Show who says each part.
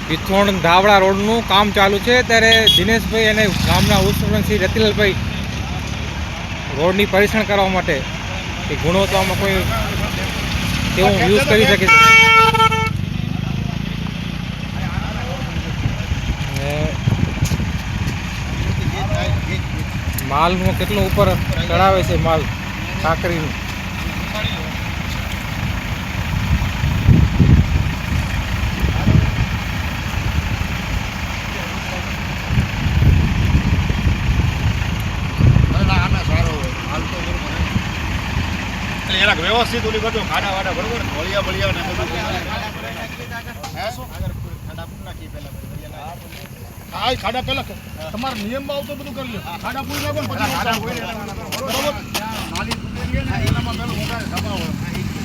Speaker 1: પિથોણ ધાવડા રોડનું કામ ચાલુ છે ત્યારે દિનેશભાઈ અને ગામના ઉત્સવસિંહ રતિલાલભાઈ રોડની પરીક્ષણ કરવા માટે કે ગુણવત્તામાં કોઈ કેવું યુઝ કરી શકે છે. માલનું કેટલું ઉપર ચડાવે છે માલ કાંકરીનું.
Speaker 2: વ્યવસ્થિત ઓલી બધું ખાડા વાડા બરોબર વળિયા બળિયા ને બધું ખાડા પેલા તમારા નિયમમાં આવતો બધું કરી લો. ખાડા પૂરી નાખો ને પછી બરોબર નાલી એનામાં પેલું વધારે દબાવ હોય.